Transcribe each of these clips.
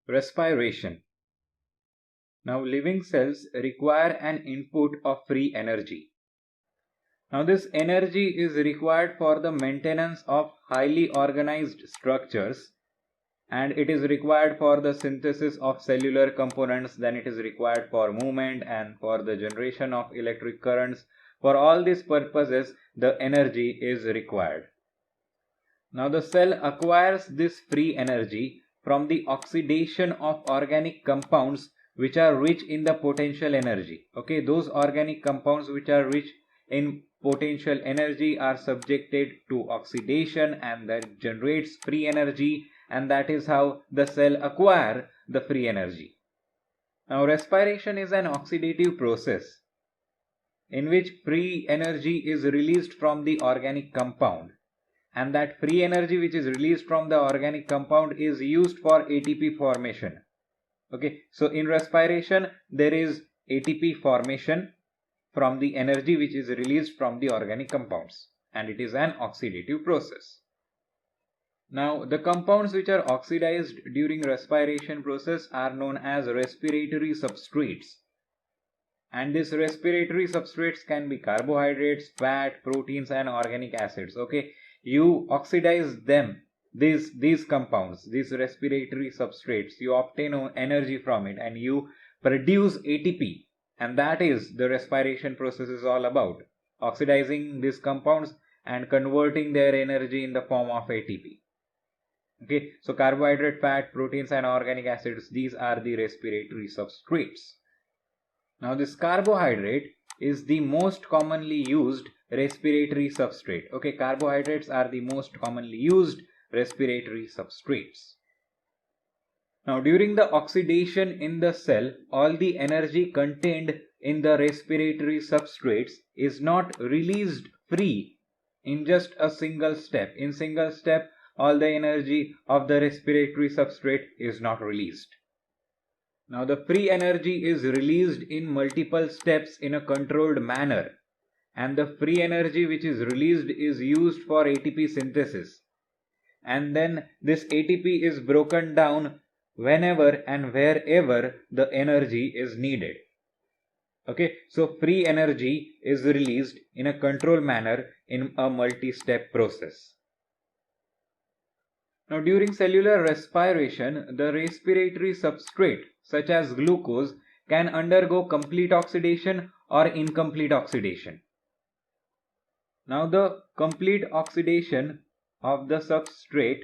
Respiration. Now, living cells require an input of free energy. Now, this energy is required for the maintenance of highly organized structures, and it is required for the synthesis of cellular components. Then it is required for movement and for the generation of electric currents. For all these purposes, the energy is required. Now, the cell acquires this free energy from the oxidation of organic compounds which are rich in the potential energy. Okay, those organic compounds which are rich in potential energy are subjected to oxidation, and that generates free energy, and that is how the cell acquire the free energy. Now, respiration is an oxidative process in which free energy is released from the organic compound, and that free energy which is released from the organic compound is used for ATP formation. Okay, so in respiration there is ATP formation from the energy which is released from the organic compounds, and it is an oxidative process. Now, the compounds which are oxidized during respiration process are known as respiratory substrates, and these respiratory substrates can be carbohydrates, fat, proteins, and organic acids. Okay, you oxidize them, these compounds, these respiratory substrates, you obtain energy from it and you produce ATP, and that is the respiration process is all about, oxidizing these compounds and converting their energy in the form of ATP. Okay, so carbohydrate, fat, proteins, and organic acids, these are the respiratory substrates. Now, this carbohydrate is the most commonly used respiratory substrate. Okay, carbohydrates are the most commonly used respiratory substrates. Now, during the oxidation in the cell, all the energy contained in the respiratory substrates is not released free in just a single step. In single step, all the energy of the respiratory substrate is not released. Now, the free energy is released in multiple steps in a controlled manner, and the free energy which is released is used for ATP synthesis, and then this ATP is broken down whenever and wherever the energy is needed. Okay, so free energy is released in a controlled manner in a multi-step process. Now, during cellular respiration, the respiratory substrate such as glucose can undergo complete oxidation or incomplete oxidation. Now, the complete oxidation of the substrate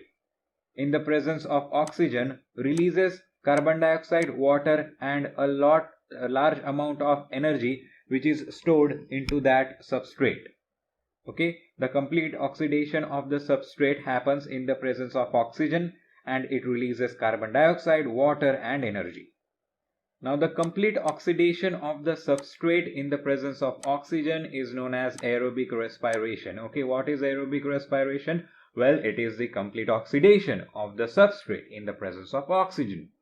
in the presence of oxygen releases carbon dioxide, water, and a large amount of energy which is stored into that substrate. Okay, the complete oxidation of the substrate happens in the presence of oxygen, and it releases carbon dioxide, water, and energy. Now, the complete oxidation of the substrate in the presence of oxygen is known as aerobic respiration. Okay, what is aerobic respiration? Well, it is the complete oxidation of the substrate in the presence of oxygen.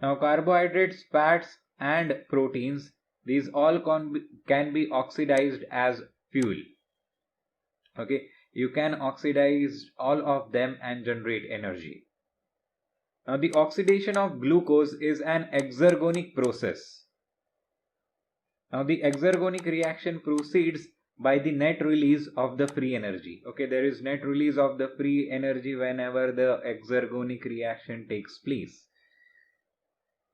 Now, carbohydrates, fats, and proteins, these all can be oxidized as fuel. Okay, you can oxidize all of them and generate energy. Now, the oxidation of glucose is an exergonic process. Now, the exergonic reaction proceeds by the net release of the free energy. Okay, there is net release of the free energy whenever the exergonic reaction takes place.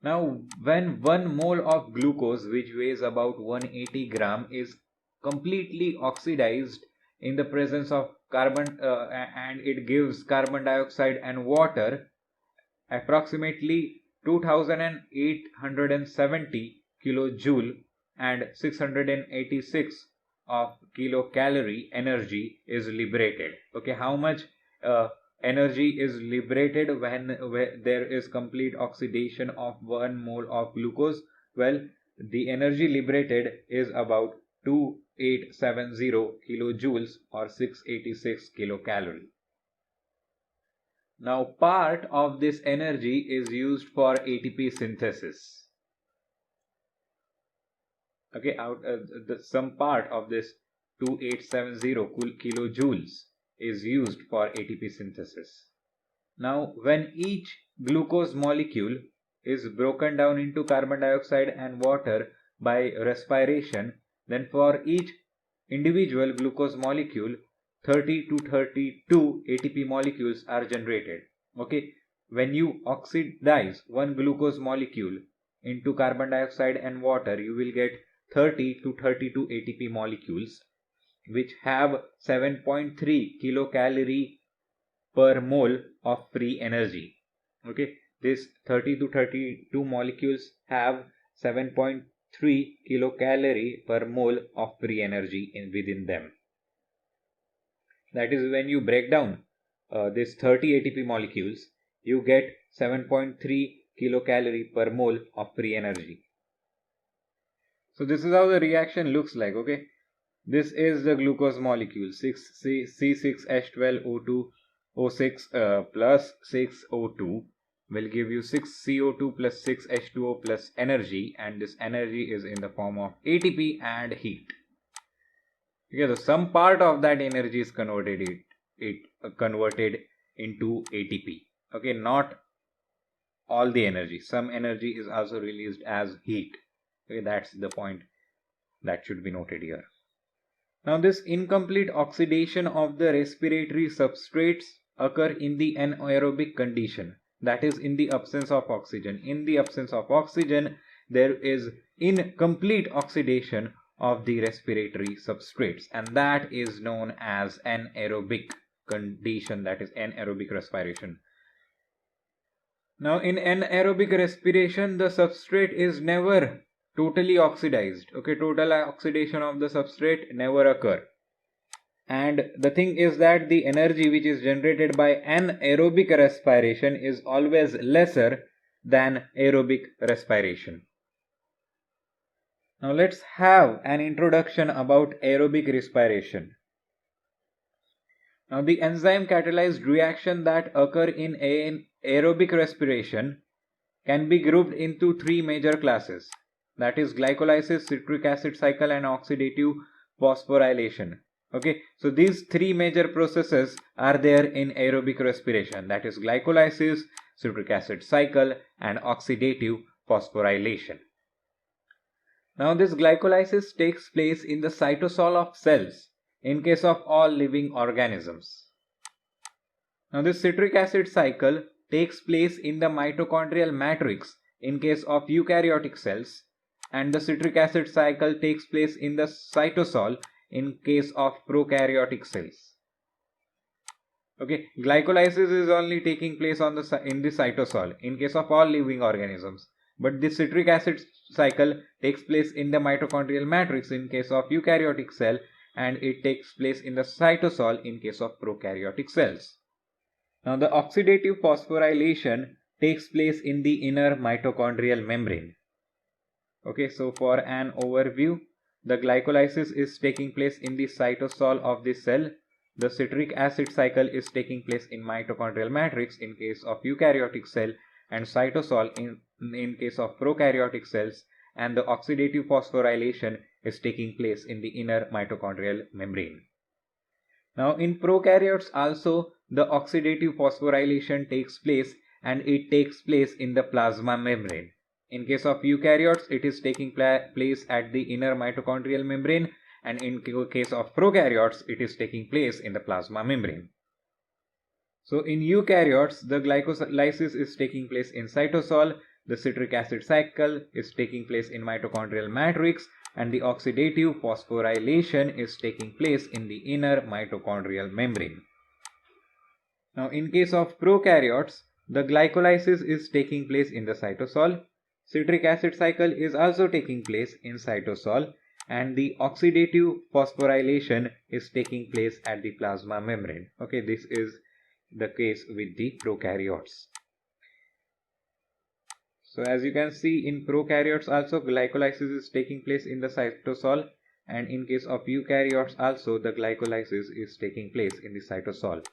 Now, when 1 mole of glucose, which weighs about 180 gram, is completely oxidized in the presence of carbon and it gives carbon dioxide and water, approximately 2870 kilojoule and 686 of kilocalorie energy is liberated. Okay, how much energy is liberated when there is complete oxidation of 1 mole of glucose? Well, the energy liberated is about 2870 kilojoules or 686 kilocalorie. Now, part of this energy is used for ATP synthesis. Okay, some part of this 2870 kilojoules is used for ATP synthesis. Now, when each glucose molecule is broken down into carbon dioxide and water by respiration, then for each individual glucose molecule, 30 to 32 ATP molecules are generated. Okay, when you oxidize one glucose molecule into carbon dioxide and water, you will get 30 to 32 ATP molecules, which have 7.3 kilocalorie per mole of free energy. Okay, this 30 to 32 molecules have 7.3 kilocalorie per mole of free energy within them. That is, when you break down this 30 ATP molecules, you get 7.3 kilocalorie per mole of free energy. So this is how the reaction looks like. Okay, this is the glucose molecule, C6H12O2O6 plus 6O2 will give you 6CO2 plus 6H2O plus energy, and this energy is in the form of ATP and heat. Okay, so some part of that energy is converted into ATP. Okay, not all the energy. Some energy is also released as heat. Okay, that's the point that should be noted here. Now, this incomplete oxidation of the respiratory substrates occur in the anaerobic condition, that is, in the absence of oxygen. In the absence of oxygen, there is incomplete oxidation of the respiratory substrates, and that is known as anaerobic condition, that is anaerobic respiration. Now, in anaerobic respiration, the substrate is never totally oxidized. Okay, total oxidation of the substrate never occur. And the thing is that the energy which is generated by anaerobic respiration is always lesser than aerobic respiration. Now let's have an introduction about aerobic respiration. Now, the enzyme catalyzed reaction that occur in aerobic respiration can be grouped into three major classes, that is glycolysis, citric acid cycle, and oxidative phosphorylation. Okay, so these three major processes are there in aerobic respiration, that is glycolysis, citric acid cycle, and oxidative phosphorylation. Now, this glycolysis takes place in the cytosol of cells in case of all living organisms. Now, this citric acid cycle takes place in the mitochondrial matrix in case of eukaryotic cells, and the citric acid cycle takes place in the cytosol in case of prokaryotic cells. Okay, glycolysis is only taking place in the cytosol in case of all living organisms, but the citric acid cycle takes place in the mitochondrial matrix in case of eukaryotic cell, and it takes place in the cytosol in case of prokaryotic cells. Now, the oxidative phosphorylation takes place in the inner mitochondrial membrane. Okay, so for an overview, the glycolysis is taking place in the cytosol of the cell. The citric acid cycle is taking place in mitochondrial matrix in case of eukaryotic cell, and cytosol in case of prokaryotic cells, and the oxidative phosphorylation is taking place in the inner mitochondrial membrane. Now, in prokaryotes also, the oxidative phosphorylation takes place, and it takes place in the plasma membrane. In case of eukaryotes, it is taking place at the inner mitochondrial membrane, and in case of prokaryotes, it is taking place in the plasma membrane. So, in eukaryotes, the glycolysis is taking place in cytosol, the citric acid cycle is taking place in mitochondrial matrix, and the oxidative phosphorylation is taking place in the inner mitochondrial membrane. Now, in case of prokaryotes, the glycolysis is taking place in the cytosol, citric acid cycle is also taking place in cytosol, and the oxidative phosphorylation is taking place at the plasma membrane. Okay, this is the case with the prokaryotes. So, as you can see, in prokaryotes also glycolysis is taking place in the cytosol, and in case of eukaryotes also the glycolysis is taking place in the cytosol.